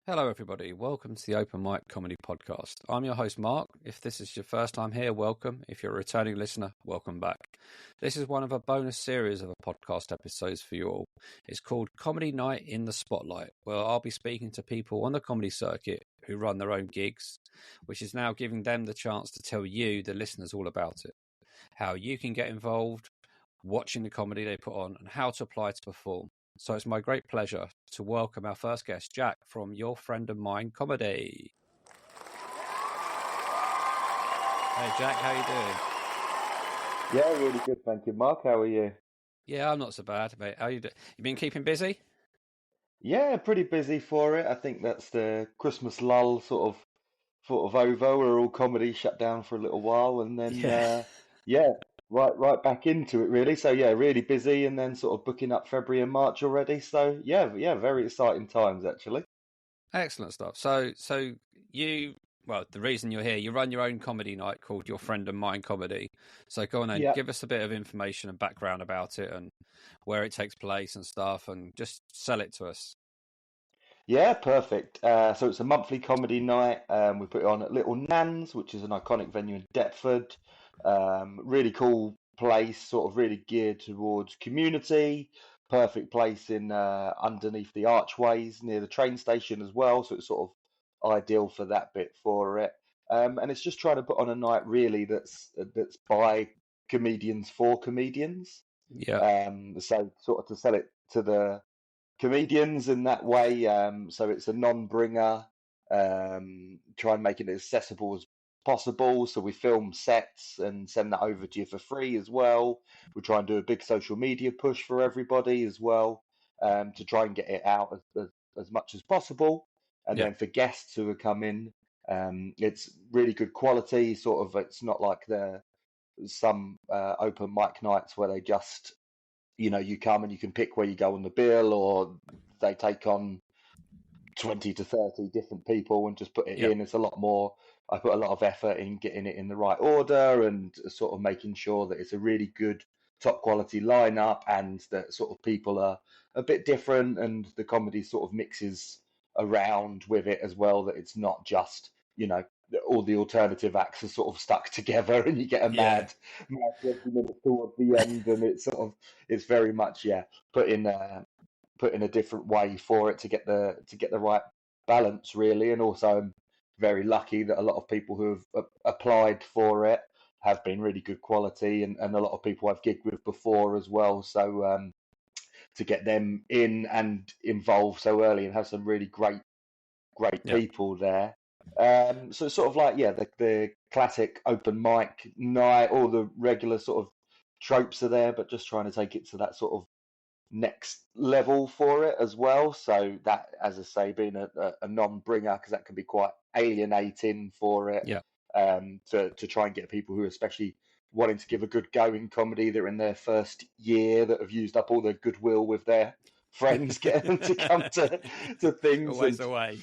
Hello, everybody. Welcome to the Open Mic Comedy Podcast. I'm your host, Mark. If this is your first time here, welcome. If you're a returning listener, welcome back. This is one of a bonus series of podcast episodes for you all. It's called Comedy Night in the Spotlight, where I'll be speaking to people on the comedy circuit who run their own gigs, which is now giving them the chance to tell you, the listeners, all about it. How you can get involved, watching the comedy they put on, and how to apply to perform. So it's my great pleasure to welcome our first guest, Jack, from Your Friend of Mine Comedy. Hey, Jack, how you doing? Yeah, really good, thank you, Mark. How are you? Yeah, I'm not so bad, mate. How you doing? You been keeping busy? Yeah, pretty busy for it. I think that's the Christmas lull sort of over. We're all comedy shut down for a little while, and then Yeah. yeah, right back into it really. So yeah, really busy, and then sort of booking up February and March already. So yeah, very exciting times actually. Excellent stuff. So you, well, the reason you're here, you run your own comedy night called Your Friend of Mine Comedy. So go on then, Yeah. give us a bit of information and background about it and where it takes place and stuff, and just sell it to us. Yeah, perfect. So it's a monthly comedy night. We put it on at Little Nan's, which is an iconic venue in Deptford. Really cool place, sort of really geared towards community. Perfect place in underneath the archways near the train station as well. So it's sort of ideal for that bit for it. And it's just trying to put on a night really that's by comedians for comedians. Yeah. So sort of to sell it to the comedians in that way. So it's a non-bringer. Try and make it as accessible as possible. So we film sets and send that over to you for free as well. We try and do a big social media push for everybody as well, to try and get it out as much as possible. And Yeah. then for guests who are coming, it's really good quality. Sort of, it's not like some open mic nights where they just you come and you can pick where you go on the bill, or they take on 20 to 30 different people and just put it Yeah. in. It's a lot more. I put a lot of effort in getting it in the right order and sort of making sure that it's a really good top quality lineup and that sort of people are a bit different and the comedy sort of mixes around with it as well, that it's not just, all the alternative acts are sort of stuck together and you get a Yeah. mad 20 minutes towards the end, and it's very much put in a different way for it to get the right balance really. And also I'm very lucky that a lot of people who have applied for it have been really good quality, and a lot of people I've gigged with before as well. So to get them in and involved so early and have some really great Yeah. people there. So it's sort of like the classic open mic night, all the regular sort of tropes are there, but just trying to take it to that sort of next level for it as well. So that, as I say, being a non-bringer, because that can be quite alienating for it. Yeah. To try and get people who are especially wanting to give a good go in comedy, they're in their first year, that have used up all their goodwill with their friends, get them to come to things. Always And away.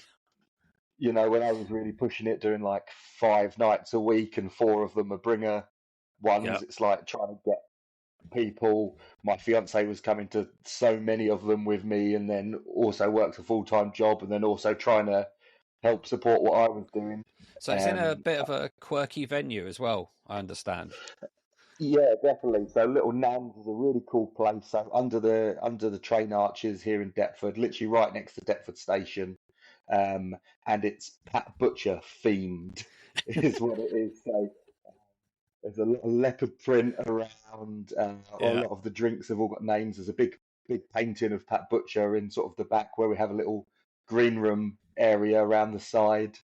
when I was really pushing it, doing like 5 nights a week and 4 of them are bringer ones, Yeah. it's like trying to get people. My fiance was coming to so many of them with me, and then also worked a full-time job, and then also trying to help support what I was doing. So it's in a bit of a quirky venue as well, I understand. Yeah, definitely. So Little Nan's is a really cool place. So under the train arches here in Deptford, literally right next to Deptford Station, and it's Pat Butcher themed, is what it is. So there's a little leopard print around. A Yeah. lot of the drinks have all got names. There's a big painting of Pat Butcher in sort of the back, where we have a little green room area around the side.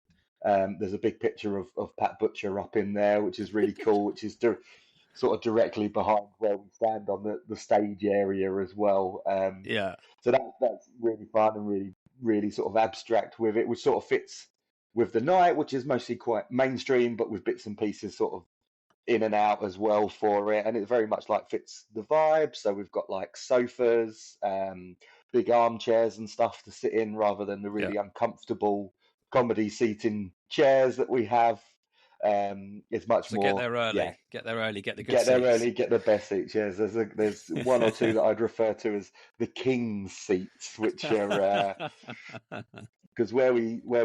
There's a big picture of Pat Butcher up in there, which is really cool, which is sort of directly behind where we stand on the stage area as well. Yeah. So that's really fun and really sort of abstract with it, which sort of fits with the night, which is mostly quite mainstream, but with bits and pieces sort of in and out as well for it, and it very much like fits the vibe. So we've got like sofas, big armchairs and stuff to sit in, rather than the Yeah. really uncomfortable comedy seating chairs that we have. It's much So more get there early. Get there early. Get the good get there seats. early, get the best seats. Yes, there's one or two that I'd refer to as the king's seats, which are because where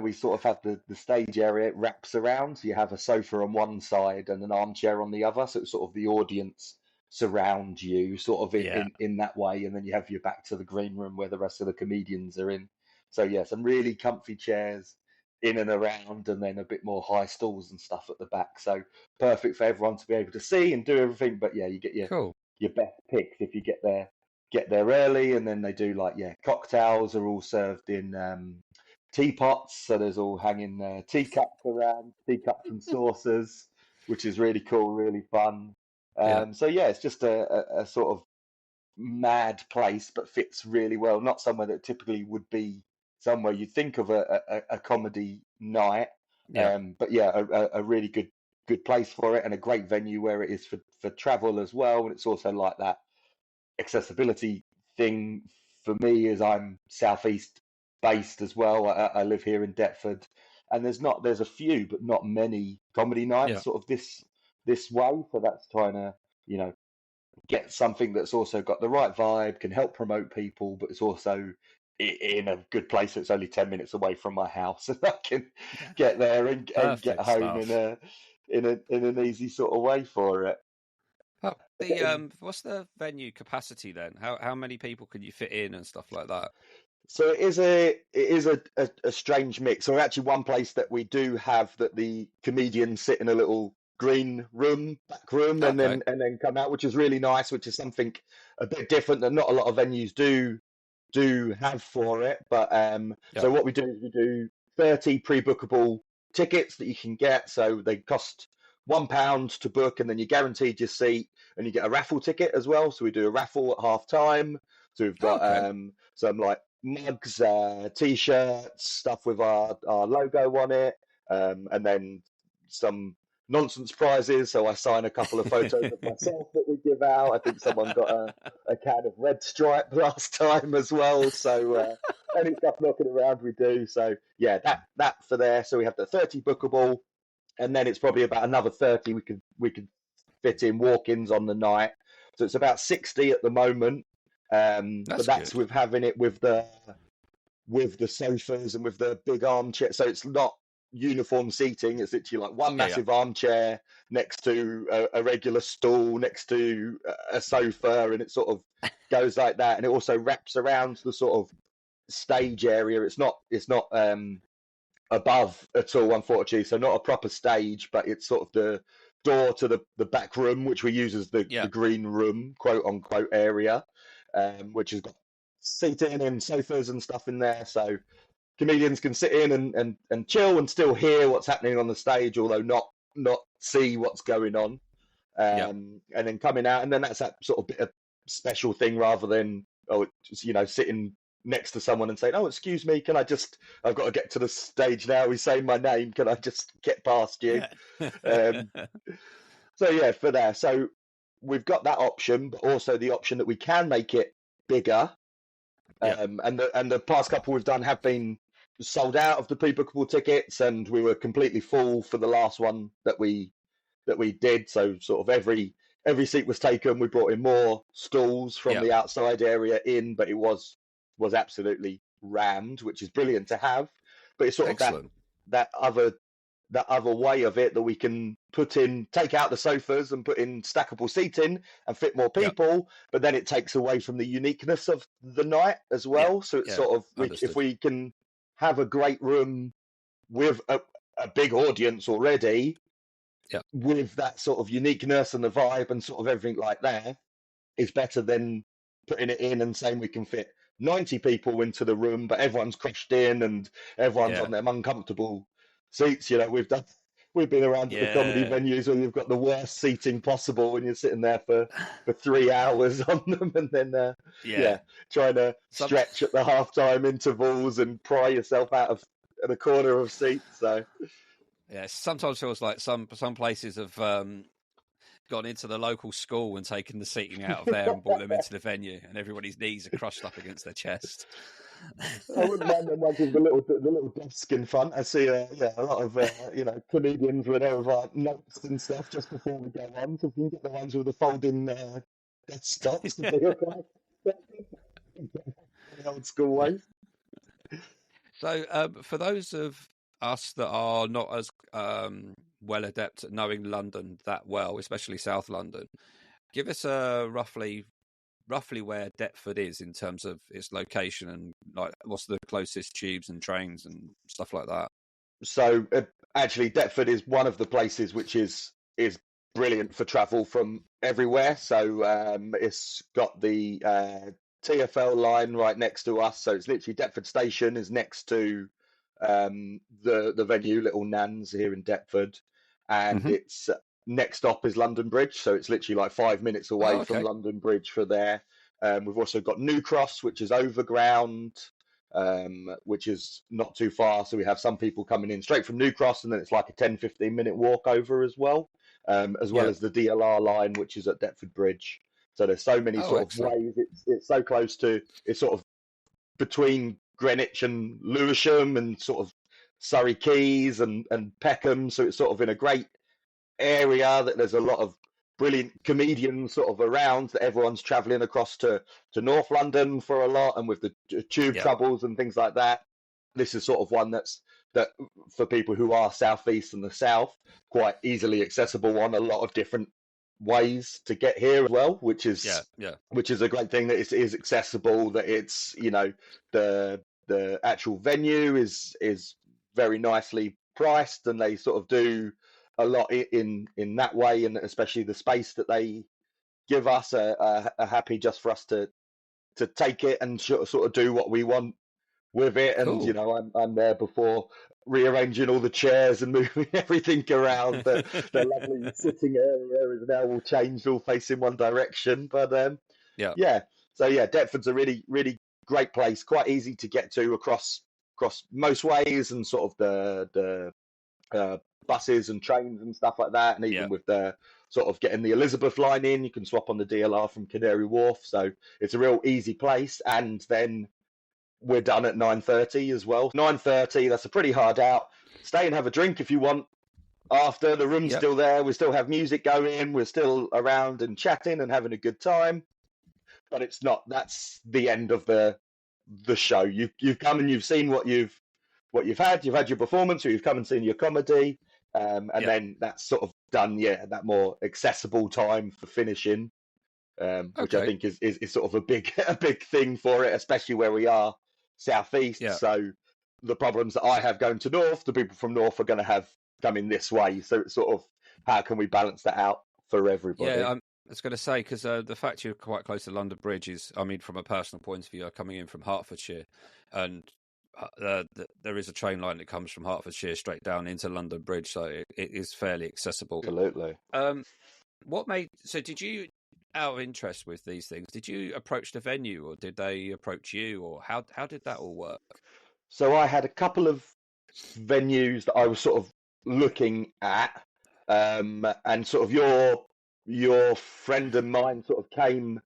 we sort of have the stage area, it wraps around. So you have a sofa on one side and an armchair on the other. So it's sort of the audience surround you, sort of Yeah. in that way, and then you have your back to the green room where the rest of the comedians are in. So yeah, some really comfy chairs in and around, and then a bit more high stools and stuff at the back. So perfect for everyone to be able to see and do everything. But yeah, you get Cool. your best picks if you get there early, and then they do like cocktails are all served in teapots, so there's all hanging teacups around, teacups and saucers, which is really cool, really fun. Yeah. So yeah, it's just a sort of mad place, but fits really well. Not somewhere that typically would be somewhere you'd think of a comedy night, Yeah. but yeah, a really good place for it, and a great venue where it is for travel as well. And it's also like that accessibility thing for me, as I'm southeast based as well. I live here in Deptford, and there's a few, but not many comedy Yeah. nights sort of this way. So that's trying to get something that's also got the right vibe, can help promote people, but it's also in a good place. It's only 10 minutes away from my house, and I can Yeah. get there and get Perfect home stuff. in an easy sort of way for it. Oh, what's the venue capacity then? How many people can you fit in and stuff like that? So it is a strange mix. So actually, one place that we do have that the comedians sit in a little green room, back room, and Okay. then come out, which is really nice. Which is something a bit different that not a lot of venues do have for it. But Yeah. so what we do is we do 30 pre-bookable tickets that you can get. So they cost £1 to book, and then you're guaranteed your seat, and you get a raffle ticket as well. So we do a raffle at half time. So we've got Okay. some like mugs, t-shirts, stuff with our logo on it, and then some nonsense prizes. So I sign a couple of photos of myself that we give out. I think someone got a can of Red Stripe last time as well. So any stuff knocking around we do. So yeah, that for there. So we have the 30 bookable, and then it's probably about another 30 we could fit in walk-ins on the night. So it's about 60 at the moment. But That's that's good. with having it with the sofas and with the big armchair. So it's not uniform seating. It's literally like one Yeah. Yeah. massive armchair next to a regular stool, next to a sofa, and it sort of goes like that. And it also wraps around the sort of stage area. It's not above at all, unfortunately. So not a proper stage, but it's sort of the door to the back room, which we use as the Yeah. green room, quote unquote, area, which has got seating and sofas and stuff in there. So comedians can sit in and chill and still hear what's happening on the stage, although not see what's going on. Yeah. And then coming out, and then that's that sort of bit of special thing rather than sitting next to someone and saying, "Oh, excuse me, I've got to get to the stage now. He's saying my name. Can I just get past you?" Um, so yeah, for there. So we've got that option, but also the option that we can make it bigger. Yeah. And the past couple we've done have been sold out of the pre-bookable tickets, and we were completely full for the last one that we did. So sort of every seat was taken. We brought in more stalls from Yeah. the outside area in, but it was absolutely rammed, which is brilliant to have. But it's sort of Excellent. that other way of it that we can take out the sofas and put in stackable seating and fit more Yeah. people, but then it takes away from the uniqueness of the night as well. So it's Yeah. sort of if Understood. we can have a great room with a big audience already, Yeah. with that sort of uniqueness and the vibe and sort of everything like that, is better than putting it in and saying we can fit 90 people into the room, but everyone's crushed in and everyone's Yeah. on them uncomfortable seats. We've been around at the comedy Yeah. venues where you've got the worst seating possible when you're sitting there for 3 hours on them, and then Yeah. trying to Some stretch at the halftime intervals and pry yourself out of the corner of seats. So yeah, sometimes feels like some places have gone into the local school and taken the seating out of there and brought them into the venue, and everybody's knees are crushed up against their chest. I wouldn't mind them ones with the little desk in front. I see, a lot of comedians with their notes and stuff just before we go on. So if you can get the ones with the folding desktops, to be okay. The old school way. So, for those of us that are not as well adept at knowing London that well, especially South London, give us a roughly where Deptford is in terms of its location and like what's the closest tubes and trains and stuff like that. So actually, Deptford is one of the places which is brilliant for travel from everywhere. So it's got the TfL line right next to us. So it's literally Deptford Station is next to the venue, Little Nan's here in Deptford, and Hmm. it's next stop is London Bridge. So it's literally like 5 minutes away Oh, from okay. London Bridge for there. We've also got New Cross, which is overground, which is not too far. So we have some people coming in straight from New Cross, and then it's like a 10-15 minute walk over as well Yeah. as the DLR line, which is at Deptford Bridge. So there's so many Oh, sort of excellent. ways. It's so close to, it's sort of between Greenwich and Lewisham and sort of Surrey Quays and Peckham. So it's sort of in a great area that there's a lot of brilliant comedians sort of around, that everyone's travelling across to North London for a lot, and with the tube Yeah. troubles and things like that. This is sort of one that for people who are southeast and the south, quite easily accessible on a lot of different ways to get here as well, Yeah. Yeah. which is a great thing, that it is accessible, that it's, the actual venue is very nicely priced, and they sort of do a lot in that way, and especially the space that they give us are happy just for us to take it and sort of do what we want with it. And Cool. I'm there before rearranging all the chairs and moving everything around. The lovely sitting area is now all changed, all facing one direction. But Yeah. yeah, so yeah, Deptford's a really really great place, quite easy to get to across most ways, and sort of the buses and trains and stuff like that, and Yeah. even with the sort of getting the Elizabeth line in, you can swap on the DLR from Canary Wharf, so it's a real easy place. And then we're done at 9:30 as well. 9:30, that's a pretty hard out. Stay and have a drink if you want. After, the room's Yep. still there, we still have music going, we're still around and chatting and having a good time. But it's not. That's the end of the show. You've come and you've seen what you've had. You've had your performance, or you've come and seen your comedy, and Yep. then that's sort of done. Yeah, that more accessible time for finishing, which I Okay. think is sort of a big a big thing for it, especially where we are southeast. Yeah. So the problems that I have going to north, the people from north are going to have coming this way. So it's sort of, how can we balance that out for Yeah. everybody? I was going to say, because the fact you're quite close to London Bridge is, I mean, from a personal point of view, coming in from Hertfordshire, and there is a train line that comes from Hertfordshire straight down into London Bridge, so it is fairly accessible. Absolutely. Um, so did you, out of interest with these things, did you approach the venue, or did they approach you, or how did that all work? So I had a couple of venues that I was sort of looking at, and sort of your friend and mine sort of came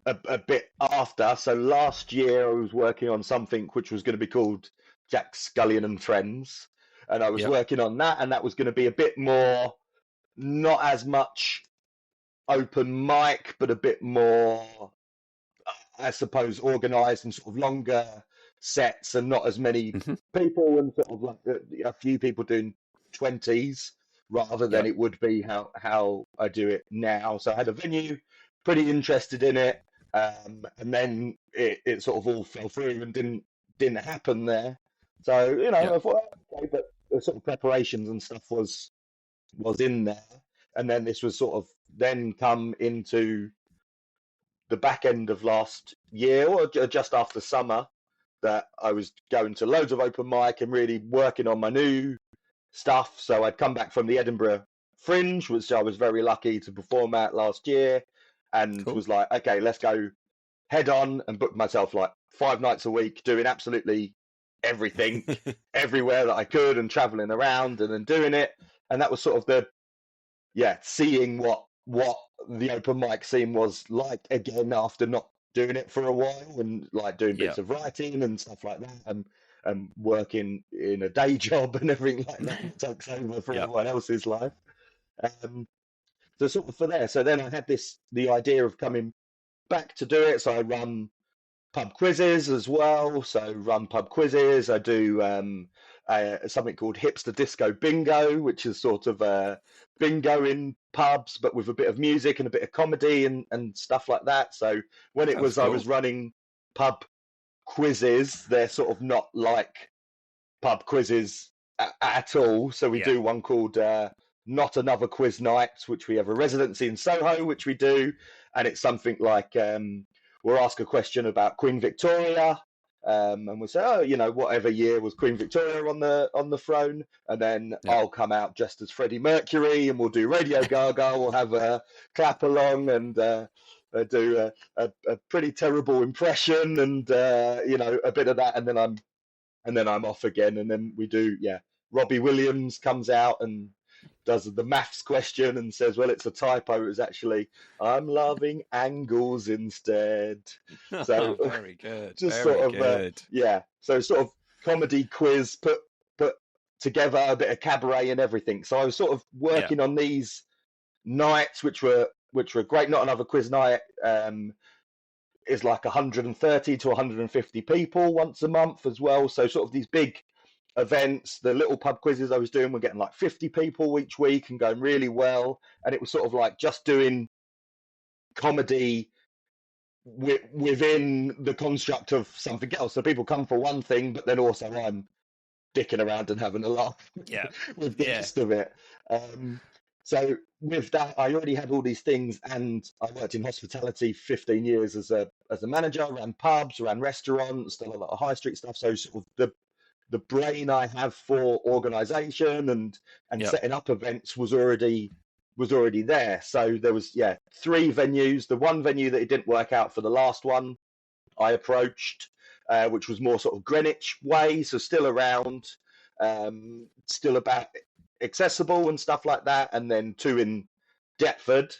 a bit after. So last year I was working on something which was going to be called Jack Scullion and Friends, and I was Yep. working on that, and that was going to be a bit more, not as much open mic, but a bit more, I suppose, organised and sort of longer sets, and not as many Hmm. people, and sort of like a few people doing 20s rather than Yep. it would be how I do it now. So I had a venue, pretty interested in it, and then it sort of all fell through and didn't happen there. So Yep. I thought, okay, but the sort of preparations and stuff was in there, and then this was sort of then come into the back end of last year, or just after summer, that I was going to loads of open mic and really working on my new stuff. So I'd come back from the Edinburgh Fringe, which I was very lucky to perform at last year, and Cool. was like, okay, let's go head on, and book myself like 5 nights a week, doing absolutely everything, everywhere that I could, and traveling around and then doing it. And that was sort of seeing what the open mic scene was like again after not doing it for a while, and like doing Yeah. bits of writing and stuff like that, and working in a day job and everything like that takes over for Yeah. everyone else's life. Um, so sort of for there. So then I had the idea of coming back to do it. So I run pub quizzes as well. So run pub quizzes. I do something called Hipster Disco Bingo, which is sort of a bingo in pubs, but with a bit of music and a bit of comedy and stuff like that. So when it Sounds was I cool. was running pub quizzes, they're sort of not like pub quizzes at all. So we do one called Not Another Quiz Night, which we have a residency in Soho, which we do, and it's something like we'll ask a question about Queen Victoria, and we'll say, oh, you know, whatever year was Queen Victoria on the throne, and then I'll come out just as Freddie Mercury, and we'll do Radio Gaga. We'll have a clap along and do a pretty terrible impression, and you know, a bit of that, and then I'm off again, and then we do, Robbie Williams comes out and does the maths question and says, well, it's a typo. It was actually, I'm loving angles instead. So very good. Just very sort of, good. So sort of comedy quiz, put together a bit of cabaret and everything. So I was sort of working on these nights, which were great. Not Another Quiz Night is like 130 to 150 people once a month as well. So sort of these big events. The little pub quizzes I was doing were getting like 50 people each week and going really well. And it was sort of like just doing comedy within the construct of something else. So people come for one thing, but then also I'm dicking around and having a laugh with the rest of it. So with that, I already had all these things, and I worked in hospitality 15 years as a manager, ran pubs, ran restaurants, done a lot of high street stuff. So sort of the brain I have for organisation and setting up events was already there. So there was 3 venues. The one venue that it didn't work out for the last one, I approached, which was more sort of Greenwich way, so still around, still about accessible and stuff like that. And then 2 in Deptford,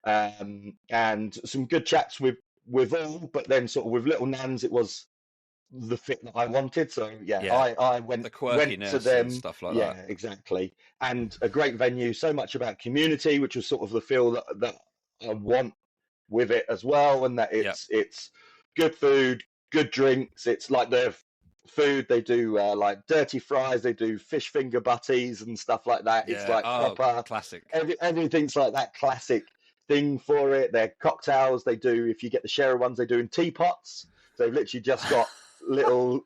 and some good chats with all, but then sort of with Little Nans, it was the fit that I wanted. So I went to them, and stuff like that. Yeah, exactly. And a great venue, so much about community, which was sort of the feel that I want with it as well, and that it's good food, good drinks. It's like their food, they do like dirty fries, they do fish finger butties and stuff like that. It's like proper classic. Everything's like that classic thing for it. Their cocktails, they do, if you get the sharer ones, they do in teapots. So they've literally just got little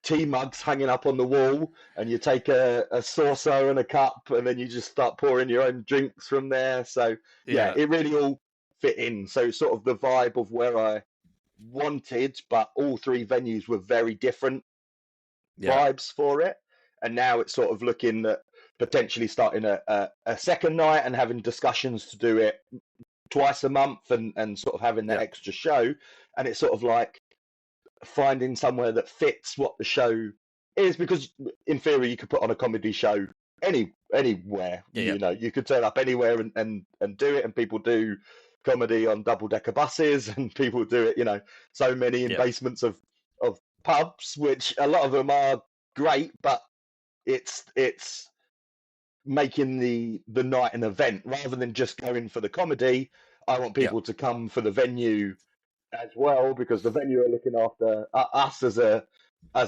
tea mugs hanging up on the wall, and you take a saucer and a cup, and then you just start pouring your own drinks from there. So it really all fit in. So sort of the vibe of where I wanted, but all 3 venues were very different vibes for it. And now it's sort of looking at potentially starting a second night and having discussions to do it twice a month, and sort of having that extra show. And it's sort of like finding somewhere that fits what the show is, because in theory you could put on a comedy show anywhere. You know, you could turn up anywhere and do it, and people do comedy on double-decker buses, and people do it, you know, so many in basements of pubs, which a lot of them are great, but it's making the night an event rather than just going for the comedy. I want people to come for the venue as well, because the venue are looking after us as a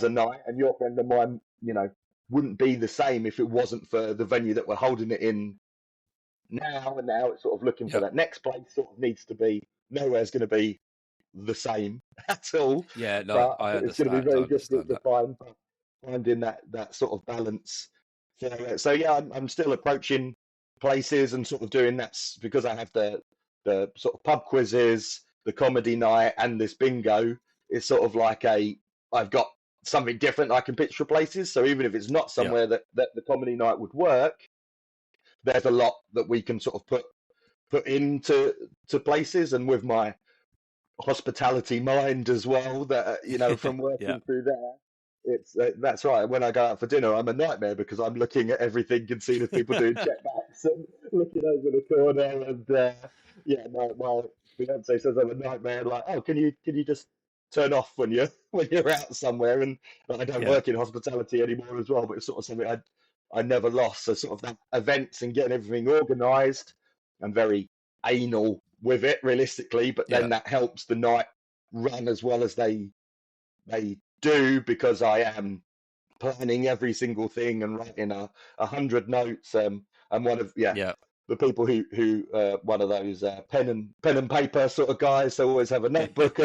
night, and your friend and mine, you know, wouldn't be the same if it wasn't for the venue that we're holding it in now. And now it's sort of looking for that next place. Sort of needs to be, nowhere's going to be the same at all. I understand. It's going to be very difficult to find, but finding that sort of balance. So I'm still approaching places and sort of doing that, because I have the sort of pub quizzes, the comedy night, and this bingo. It's sort of like I've got something different I can pitch for places. So even if it's not somewhere that the comedy night would work, there's a lot that we can sort of put into places. And with my hospitality mind as well, that you know, from working through there, it's that's right. When I go out for dinner, I'm a nightmare, because I'm looking at everything and seeing if people doing checkbacks and looking over the corner. And my fiance says I'm a nightmare. Like, oh, can you just turn off when you're out somewhere? And I don't work in hospitality anymore as well, but it's sort of something I never lost. So sort of that events and getting everything organised. I'm very anal with it, realistically, but then that helps the night run as well as they do, because I am planning every single thing and writing 100 notes. I'm one of Yeah. the people who one of those pen and paper sort of guys. So I always have a notebook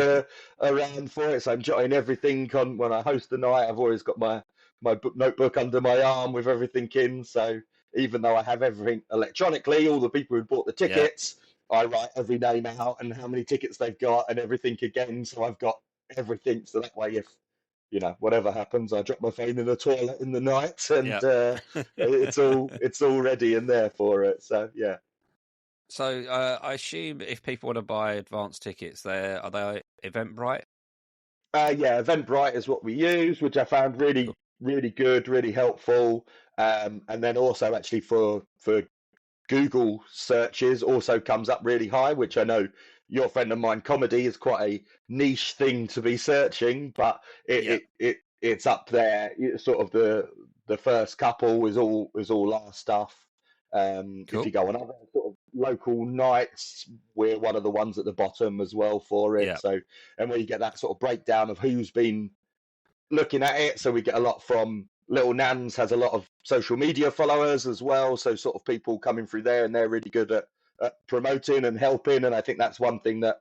around for it. So I'm jotting everything on when I host the night. I've always got my notebook under my arm with everything in. So even though I have everything electronically, all the people who bought the tickets, I write every name out and how many tickets they've got and everything again. So I've got everything. So that way, if whatever happens, I drop my phone in the toilet in the night, and it's all ready and there for it. So yeah. So I assume if people want to buy advance tickets, are they Eventbrite? Yeah, Eventbrite is what we use, which I found really, really good, really helpful. And then also actually for Google searches also comes up really high, which I know your friend of mine, comedy, is quite a niche thing to be searching, but it's up there. Sort of the first couple is all our stuff. If you go on other sort of local nights, we're one of the ones at the bottom as well for it. Yeah. So, and where you get that sort of breakdown of who's been looking at it. So we get a lot from Little Nans, has a lot of social media followers as well. So sort of people coming through there, and they're really good at promoting and helping. And I think that's one thing that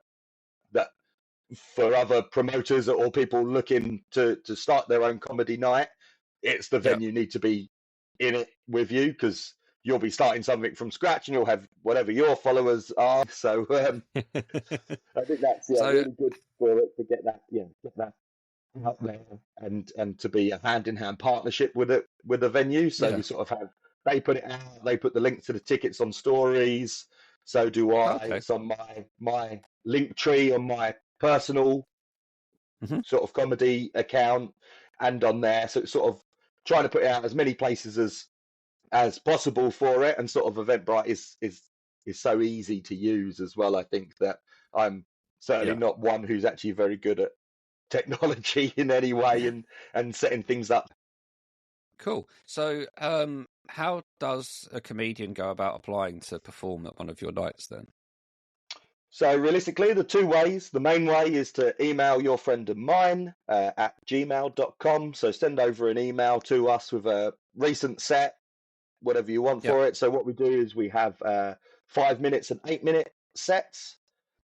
for other promoters or people looking to start their own comedy night, it's the venue need to be in it with you, because you'll be starting something from scratch and you'll have whatever your followers are. So I think that's really good for it to get that out there, and to be a hand-in-hand partnership with a venue. So we sort of have, they put it out, they put the links to the tickets on stories, so do I. It's on my link tree on my personal sort of comedy account and on there. So it's sort of trying to put it out as many places as possible for it, and sort of Eventbrite is so easy to use as well. I think that I'm certainly not one who's actually very good at technology in any way and setting things up. Cool. So how does a comedian go about applying to perform at one of your nights then? So realistically, the two ways. The main way is to email your friend and mine at gmail.com. So send over an email to us with a recent set, whatever you want for it. So what we do is we have 5 minutes and 8 minute sets.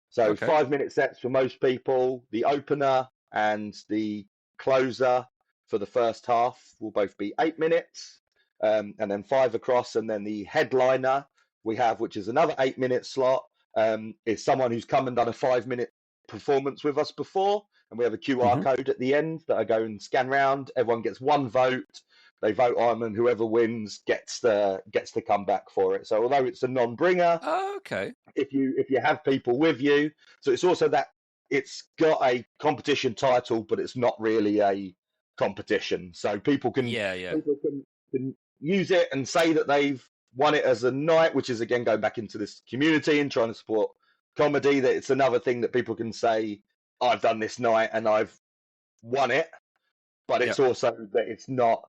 So 5 minute sets for most people. The opener and the closer for the first half will both be 8 minutes, and then 5 across. And then the headliner we have, which is another 8 minute slot, is someone who's come and done a 5 minute performance with us before. And we have a QR code at the end that I go and scan round. Everyone gets one vote. They vote on, and whoever wins gets to come back for it. So although it's a non-bringer, if you have people with you, so it's also that it's got a competition title, but it's not really a competition. So people can people can use it and say that they've won it as a night, which is again going back into this community and trying to support comedy. That it's another thing that people can say, I've done this night and I've won it. But it's also that it's not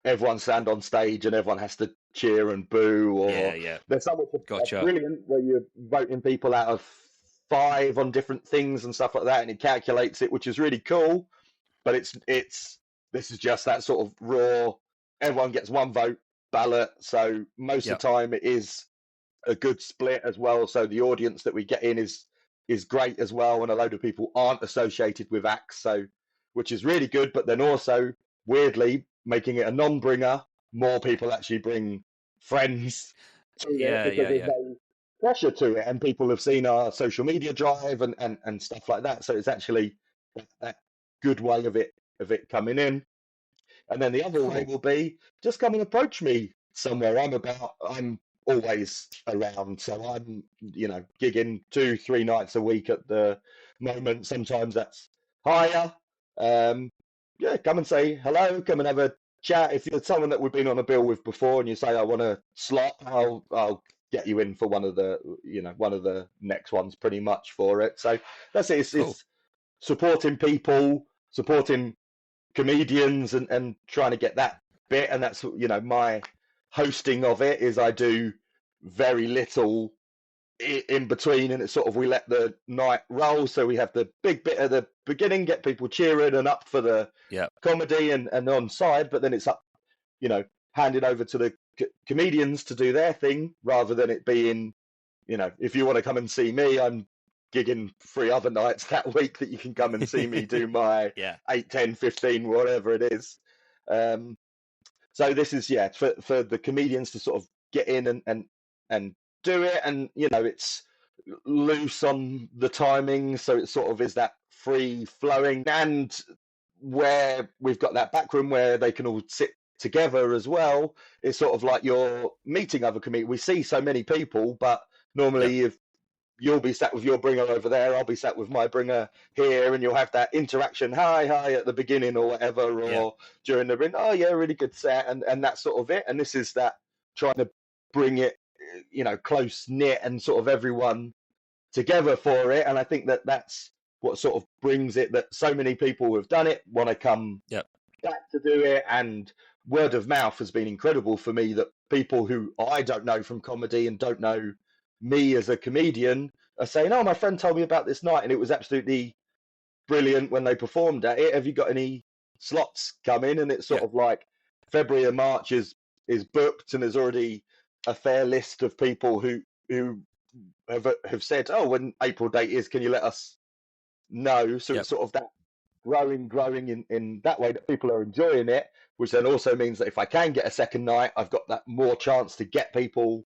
everyone stand on stage and everyone has to cheer and boo, or there's some which are brilliant where you're voting people out of 5 on different things and stuff like that, and it calculates it, which is really cool. But this is just that sort of raw, everyone gets one vote ballot. So most of the time it is a good split as well. So the audience that we get in is great as well, and a load of people aren't associated with acts, so which is really good. But then also weirdly, making it a non-bringer, more people actually bring friends to it, because there's no pressure to it, and people have seen our social media drive and stuff like that. So it's actually that good way of it coming in. And then the other way will be just come and approach me somewhere. I'm always around, so I'm gigging 2-3 nights a week at the moment. Sometimes that's higher. Come and say hello, come and have a chat. If you're someone that we've been on a bill with before and you say I want a slot, I'll get you in for one of the next ones pretty much for it. So that's it. It's supporting people, supporting comedians, and trying to get that bit. And that's my hosting of it is I do very little in between, and it's sort of we let the night roll. So we have the big bit at the beginning, get people cheering and up for the Yeah. comedy and on side, but then it's up, handed over to the comedians to do their thing rather than it being, if you want to come and see me, I'm gigging 3 other nights that week that you can come and see me do my Yeah. 8, 10, 15, whatever it is. So this is, for the comedians to sort of get in and do it. And, it's loose on the timing. So it sort of is that free flowing, and where we've got that back room where they can all sit together as well. It's sort of like you're meeting other comedians. We see so many people, but normally if you'll be sat with your bringer over there, I'll be sat with my bringer here, and you'll have that interaction, hi at the beginning or whatever, or during the ring, oh yeah, really good set, and that's sort of it. And this is that trying to bring it, close knit and sort of everyone together for it. And I think that's what sort of brings it, that so many people who have done it want to come back to do it. And word of mouth has been incredible for me, that people who I don't know from comedy and don't know me as a comedian are saying, oh, my friend told me about this night and it was absolutely brilliant when they performed at it. Have you got any slots coming? And it's sort of like February and March is booked, and there's already a fair list of people who have said, oh, when April date is, can you let us know? So it's sort of that growing in that way, that people are enjoying it, which then also means that if I can get a second night, I've got that more chance to get people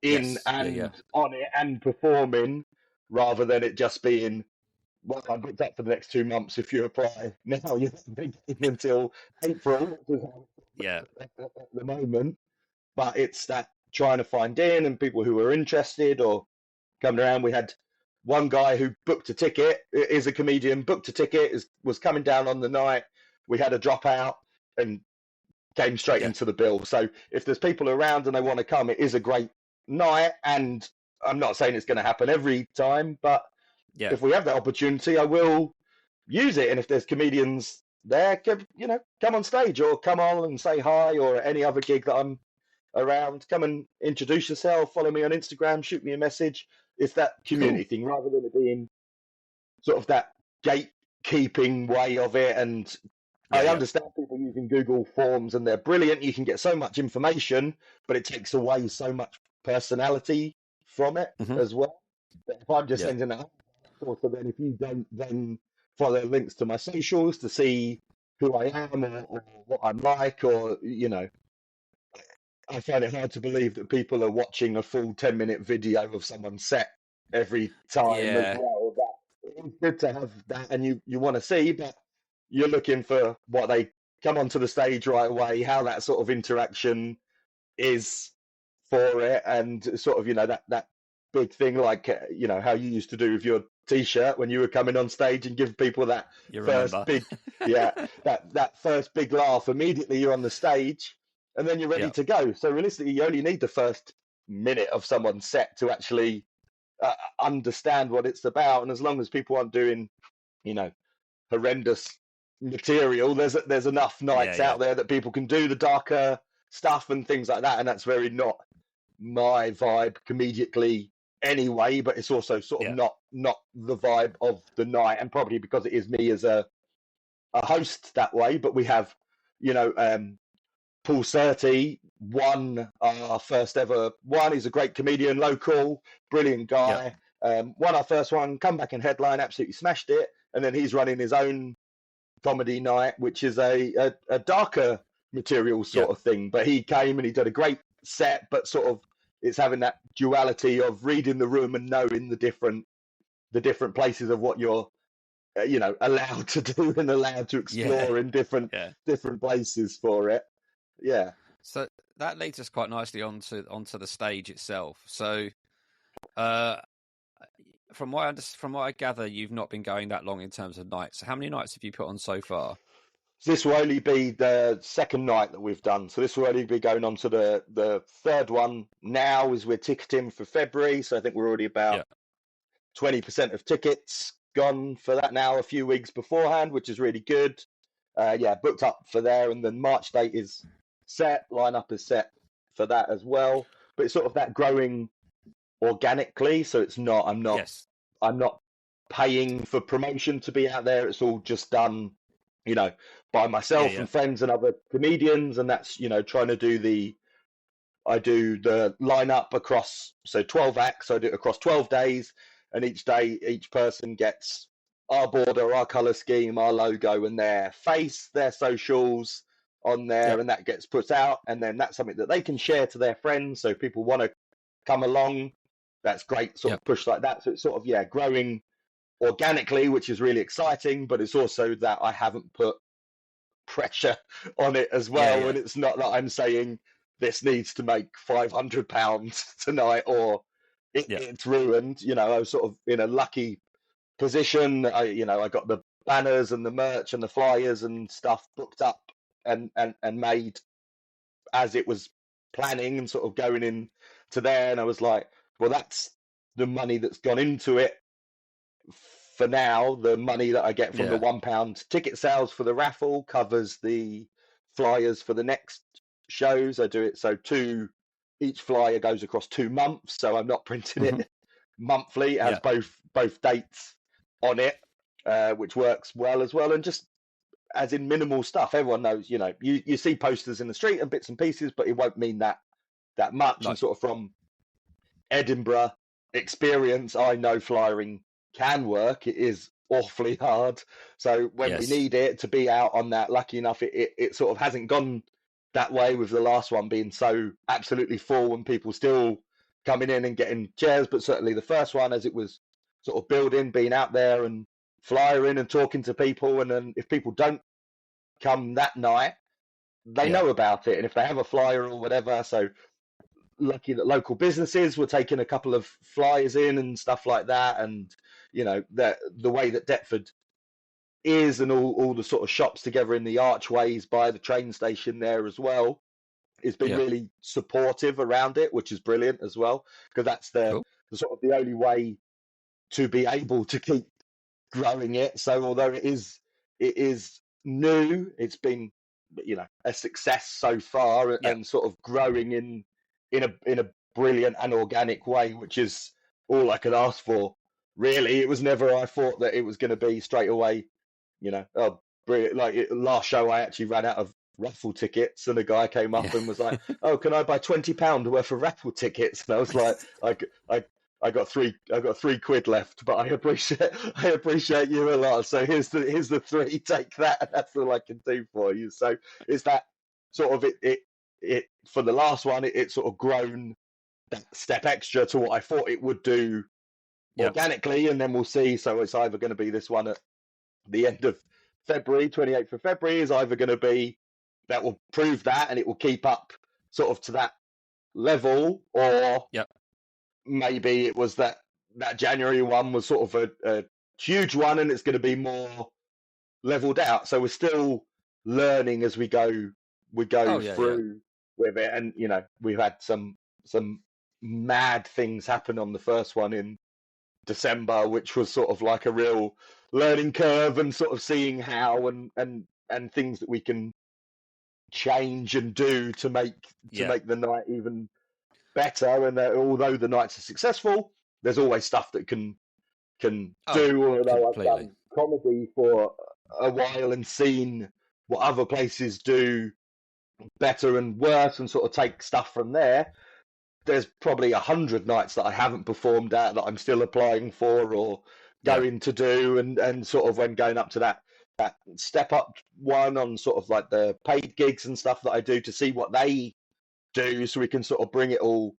in and on it and performing, rather than it just being, well, I'm booked up for the next 2 months. If you apply now, you're until April, at the moment. But it's that trying to find in, and people who are interested or coming around. We had one guy who booked a ticket, is a comedian, booked a ticket, was coming down on the night. We had a dropout and came straight into the bill. So if there's people around and they want to come, it is a great night. And I'm not saying it's going to happen every time, but if we have that opportunity, I will use it. And if there's comedians there, come on stage or come on and say hi, or any other gig that I'm around, come and introduce yourself, follow me on Instagram, shoot me a message. It's that community thing, rather than it being sort of that gatekeeping way of it. And I understand people using Google Forms, and they're brilliant. You can get so much information, but it takes away so much personality from it as well. But if I'm just sending it, so then if you don't then follow links to my socials to see who I am or what I'm like, or I find it hard to believe that people are watching a full 10-minute video of someone's set every time as well. It's good to have that, and you want to see, but you're looking for what they come onto the stage right away, how that sort of interaction is for it, and sort of, that big thing, like, how you used to do with your T-shirt when you were coming on stage and give people that big, that first big laugh. Immediately you're on the stage, and then you're ready to go. So realistically, you only need the first minute of someone's set to actually understand what it's about. And as long as people aren't doing, horrendous material, there's enough nights out there that people can do the darker stuff and things like that. And that's very not my vibe comedically anyway, but it's also sort of not the vibe of the night, and probably because it is me as a host that way. But we have, Paul Surtee won our first ever one. He's a great comedian, local, brilliant guy. Won our first one, come back and headline, absolutely smashed it. And then he's running his own comedy night, which is a darker material sort of thing. But he came and he did a great set, but sort of it's having that duality of reading the room and knowing the different places of what you're allowed to do and allowed to explore in different places for it. So that leads us quite nicely onto the stage itself. So from what I gather, you've not been going that long in terms of nights. How many nights have you put on so far? This will only be the second night that we've done. So this will only be going on to the third one now, as we're ticketing for February. So I think we're already about 20% of tickets gone for that now, a few weeks beforehand, which is really good. Booked up for there. And then March date is set, lineup is set for that as well. But it's sort of that growing organically. So it's not, Yes. I'm not paying for promotion to be out there. It's all just done, by Yeah. myself Yeah. and friends and other comedians. And that's, trying to I do the lineup across, so 12 acts. I do it across 12 days, and each day, each person gets our border, our color scheme, our logo, and their face, their socials on there, Yep. and that gets put out. And then that's something that they can share to their friends. So if people want to come along, that's great, sort Yep. of push like that. So it's sort of, growing organically, which is really exciting, but it's also that I haven't put pressure on it as well. Yeah. And it's not that I'm saying this needs to make £500 tonight or it's ruined. I was sort of in a lucky position. I got the banners and the merch and the flyers and stuff booked up and made as it was planning and sort of going in to there. And I was like, well, that's the money that's gone into it for now. The money that I get from the £1 ticket sales for the raffle covers the flyers for the next shows. I do it so each flyer goes across 2 months, so I'm not printing it monthly. It has both dates on it, which works well as well. And just as in minimal stuff, everyone knows, you see posters in the street and bits and pieces, but it won't mean that much. No. And sort of from Edinburgh experience, I know flyering can work. It is awfully hard. So when we need it to be out on that, lucky enough, it sort of hasn't gone that way, with the last one being so absolutely full and people still coming in and getting chairs. But certainly the first one, as it was sort of building, being out there and flyering and talking to people. And then if people don't come that night, they know about it. And if they have a flyer or whatever, so lucky that local businesses were taking a couple of flyers in and stuff like that. And the way that Deptford is, and all the sort of shops together in the archways by the train station there as well, has been really supportive around it, which is brilliant as well, because that's the sort of the only way to be able to keep growing it. So although it is new, it's been a success so far, and sort of growing in a brilliant and organic way, which is all I could ask for. Really, it was never, I thought that it was going to be straight away, brilliant. Like last show, I actually ran out of raffle tickets, and a guy came up and was like, "Oh, can I buy £20 worth of raffle tickets?" And I was like, I got £3 left, but I appreciate you a lot. So here's the three. Take that. That's all I can do for you. So it's that sort of it for the last one. It sort of grown that step extra to what I thought it would do organically, and then we'll see. So it's either going to be this one at the end of February, 28th of February, is either going to be that will prove that, and it will keep up sort of to that level, or maybe it was that January one was sort of a huge one, and it's going to be more leveled out. So we're still learning as we go. We go through with it, and we've had some mad things happen on the first one in December, which was sort of like a real learning curve, and sort of seeing how and things that we can change and do to make the night even better. And although the nights are successful, there's always stuff that can do. Although I've done comedy for a while and seen what other places do better and worse, and sort of take stuff from there, there's probably 100 nights that I haven't performed at that I'm still applying for or going to do, and sort of when going up to that step up one on sort of like the paid gigs and stuff that I do, to see what they do, so we can sort of bring it all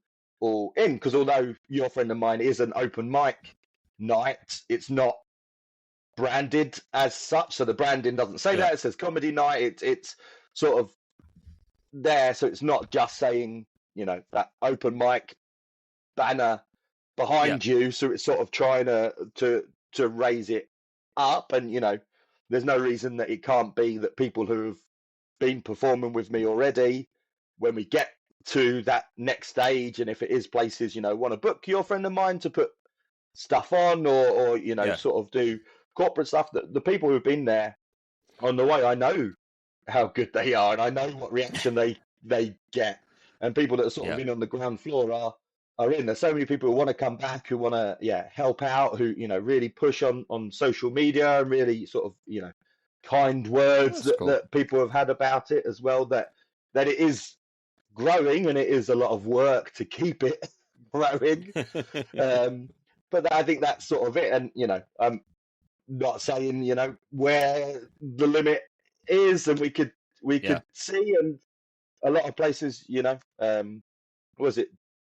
in. Because although Your Friend of Mine is an open mic night, it's not branded as such. So the branding doesn't say that. It says comedy night. It's sort of there, so it's not just saying that open mic banner behind you. So it's sort of trying to raise it up, and there's no reason that it can't be that people who have been performing with me already, when we get to that next stage, and if it is places want to book Your Friend of Mine to put stuff on, or sort of do corporate stuff, that the people who've been there on the way, I know how good they are, and I know what reaction they get. And people that are sort of in on the ground floor are in. There's so many people who want to come back, who want to help out, who really push on social media and really sort of kind Oh, words that's that, cool. people have had about it as well. That it is growing and it is a lot of work to keep it growing. Um, but I think that's sort of it. And I'm not saying where the limit is, and we Yeah. could see, and a lot of places, was it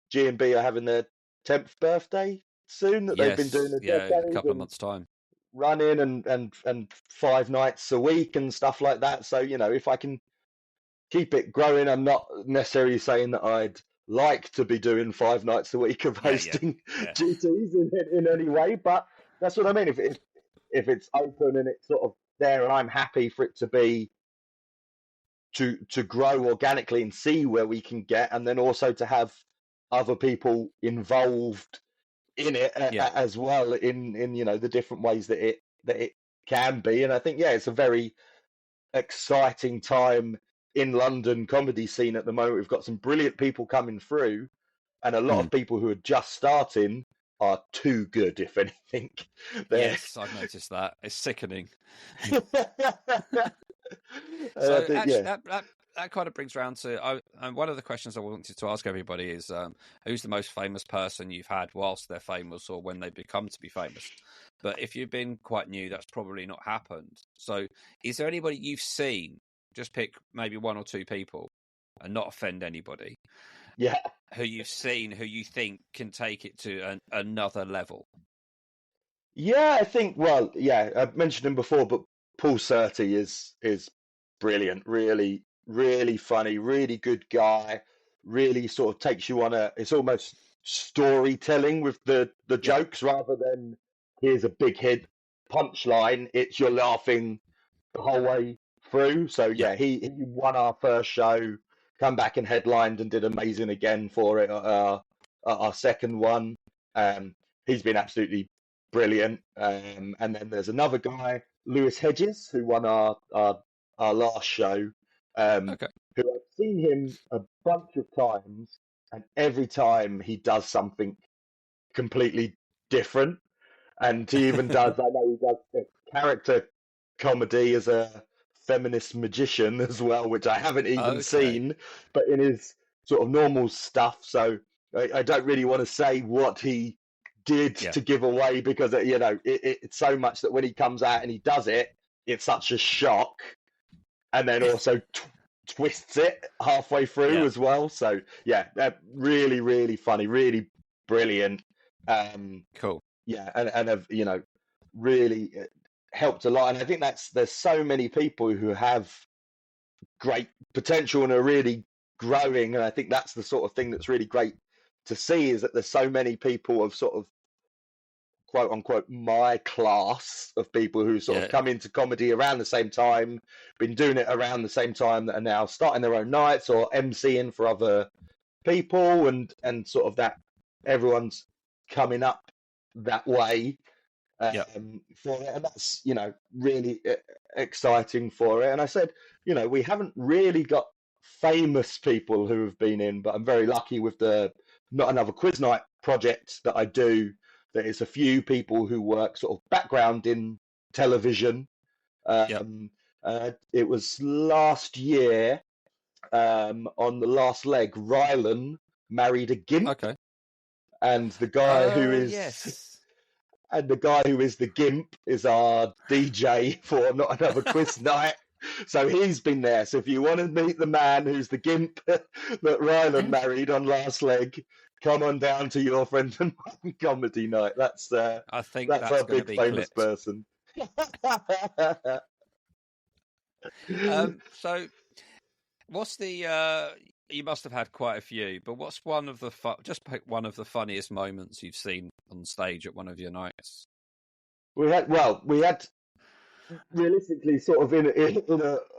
G&B are having their 10th birthday soon, that they've been doing Yes. a Yeah. In a decade couple of and months' time. running and 5 nights a week and stuff like that. So if I can keep it growing, I'm not necessarily saying that I'd like to be doing 5 nights a week of Yeah. Yeah. hosting Yeah. GTs in any way, but that's what I mean. If it's open and it's sort of there, and I'm happy for it to be to grow organically and see where we can get, and then also to have other people involved in it Yeah. as well in the different ways that it can be. And I think it's a very exciting time in London comedy scene at the moment. We've got some brilliant people coming through, and a lot Mm. of people who are just starting are too good, if anything. They're Yes, I've noticed that. It's sickening. I So think, actually, that kind of brings round to one of the questions I wanted to ask everybody is, who's the most famous person you've had whilst they're famous or when they become to be famous? But if you've been quite new, that's probably not happened. So is there anybody you've seen? Just pick maybe one or two people and not offend anybody yeah. who you've seen who you think can take it to another level. Yeah, I think. Well, yeah, I've mentioned him before, but Paul Surtee is brilliant. Really, really funny. Really good guy. Really sort of takes you on a. It's almost storytelling with the Yeah. jokes rather than here's a big hit punchline. It's you're laughing the whole way through. So Yeah. yeah, he won our first show, come back and headlined and did amazing again for it. Our second one. Um, he's been absolutely brilliant. And then there's another guy, Lewis Hedges, who won our last show. Okay. Who I've seen him a bunch of times, and every time he does something completely different. And he even does, I know he does a character comedy as a feminist magician as well, which I haven't even Okay. seen, but in his sort of normal stuff. So I don't really want to say what he did Yeah. to give away, because it's so much that when he comes out and he does it, it's such a shock, and then also twists it halfway through Yeah. as well. So yeah, really, really funny, really brilliant. Cool. Yeah, and have really helped a lot. And I think there's so many people who have great potential and are really growing. And I think that's the sort of thing that's really great to see, is that there's so many people of sort of quote unquote my class of people who sort of Yeah. come into comedy around the same time, been doing it around the same time, that are now starting their own nights or MCing for other people, and sort of that everyone's coming up that way Yeah. for it, and that's really exciting for it. And I said, we haven't really got famous people who have been in, but I'm very lucky with the Not Another Quiz Night project that I do. That is a few people who work sort of background in television. Yeah. It was last year, on the last leg, Rylan married a gimp, Okay. and the guy who is Yes. and the guy who is the gimp is our DJ for Not Another Quiz Night. So he's been there. So if you want to meet the man who's the gimp that Rylan married on last leg, come on down to Your Friend and Mine comedy night. That's I think that's that's our going to big be famous clipped. person. So what's the you must have had quite a few, but what's one of the just pick one of the funniest moments you've seen on stage at one of your nights? We had realistically, sort of in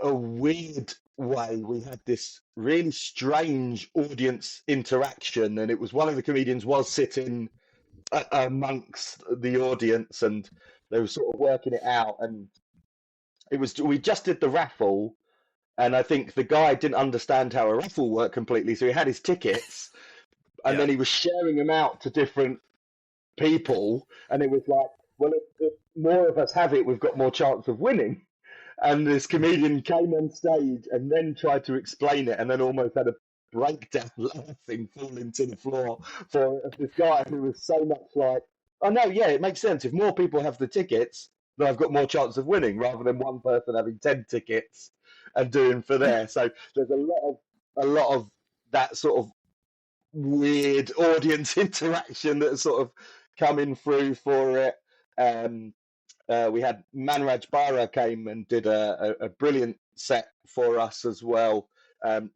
a weird way, we had this really strange audience interaction, and it was one of the comedians was sitting amongst the audience, and they were sort of working it out, and we just did the raffle, and I think the guy didn't understand how a raffle worked completely, so he had his tickets, and then he was sharing them out to different people, and it was like, well, if more of us have it, we've got more chance of winning. And this comedian came on stage and then tried to explain it, and then almost had a breakdown laughing, falling to the floor for this guy who was so much like, oh no, yeah, it makes sense. If more people have the tickets, then I've got more chance of winning, rather than one person having 10 tickets and doing for there. So there's a lot of that sort of weird audience interaction that's sort of coming through for it. We had Manraj Bara came and did a brilliant set for us as well.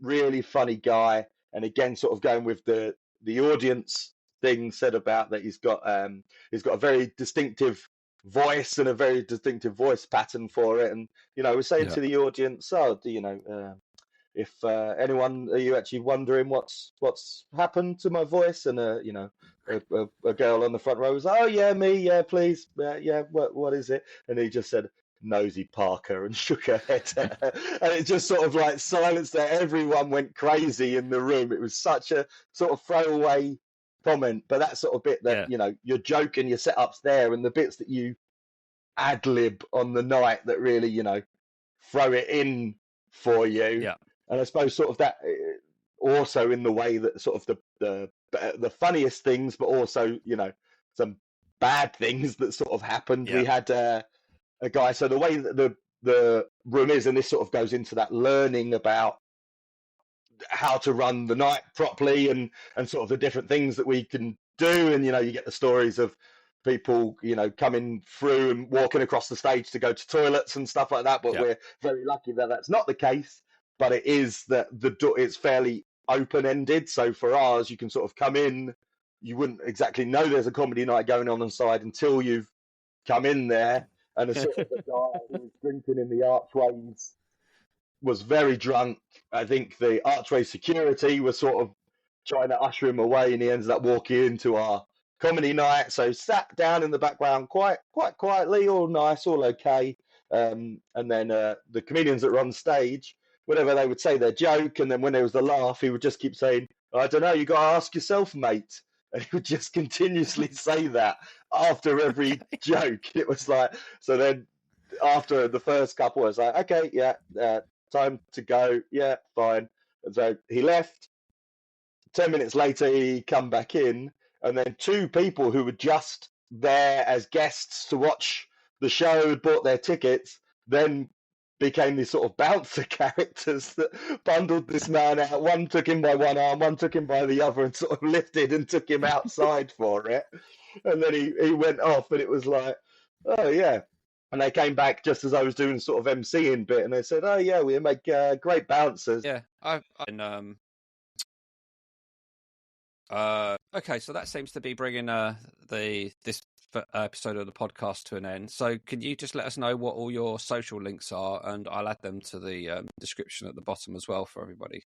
Really funny guy, and again, sort of going with the audience thing said about that he's got a very distinctive voice and a very distinctive voice pattern for it. And we're saying to the audience, oh, do you know? If anyone, are you actually wondering what's happened to my voice? And a girl on the front row was, oh yeah, me, yeah, please, yeah, what is it? And he just said, Nosy Parker, and shook her head, and it just sort of like silenced there. Everyone went crazy in the room. It was such a sort of throwaway comment, but that sort of bit that your joke and your setups there, and the bits that you ad lib on the night that really throw it in for you. Yeah. And I suppose sort of that also in the way that sort of the funniest things, but also some bad things that sort of happened. We had a guy. So the way that the room is, and this sort of goes into that learning about how to run the night properly, and sort of the different things that we can do. And you get the stories of people coming through and walking across the stage to go to toilets and stuff like that. But we're very lucky that that's not the case. But it is that the door, it's fairly open-ended. So for ours, you can sort of come in. You wouldn't exactly know there's a comedy night going on inside until you've come in there. And a sort of a guy who was drinking in the archways was very drunk. I think the archway security was sort of trying to usher him away, and he ended up walking into our comedy night. So sat down in the background quite quietly, all nice, all okay. And then the comedians that were on stage, whenever they would say their joke, and then when there was the laugh, he would just keep saying, I don't know, you got to ask yourself, mate. And he would just continuously say that after every joke. It was like, so then after the first couple, I was like, okay, yeah, time to go. Yeah, fine. And so he left. 10 minutes later, he come back in, and then two people who were just there as guests to watch the show, bought their tickets, then became these sort of bouncer characters that bundled this man out. One took him by one arm, one took him by the other, and sort of lifted and took him outside for it. And then he went off, and it was like, oh yeah. And they came back just as I was doing sort of MCing bit, and they said, oh yeah, we make great bouncers. Yeah, okay, so that seems to be bringing this episode of the podcast to an end. So can you just let us know what all your social links are, and I'll add them to the description at the bottom as well for everybody.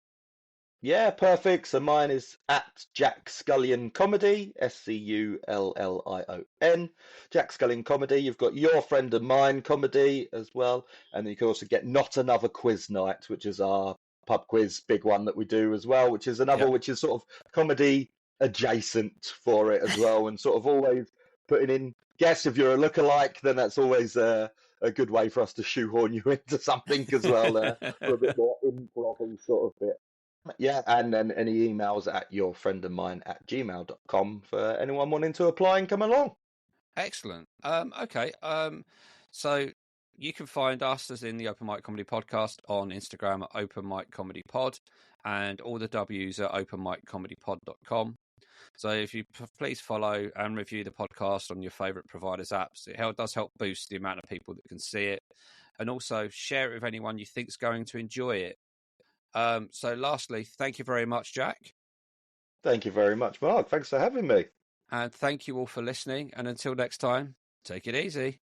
Yeah, perfect. So mine is at Jack Scullion Comedy, SCULLION. Jack Scullion Comedy. You've got Your Friend of Mine Comedy as well, and then you can also get Not Another Quiz Night, which is our pub quiz big one that we do as well, which is another which is sort of comedy adjacent for it as well, and sort of always putting in guess if you're a lookalike, then that's always a good way for us to shoehorn you into something as well, for a bit more improv sort of bit. Yeah, and then any emails at yourfriendofmine@gmail.com for anyone wanting to apply and come along. Excellent. Okay. So you can find us as in the Open Mic Comedy Podcast on Instagram at Open Mic Comedy Pod, and all the W's at openmiccomedypod.com. So if you please follow and review the podcast on your favourite providers' apps, it does help boost the amount of people that can see it, and also share it with anyone you think's going to enjoy it. So lastly, thank you very much, Jack. Thank you very much, Mark. Thanks for having me. And thank you all for listening. And until next time, take it easy.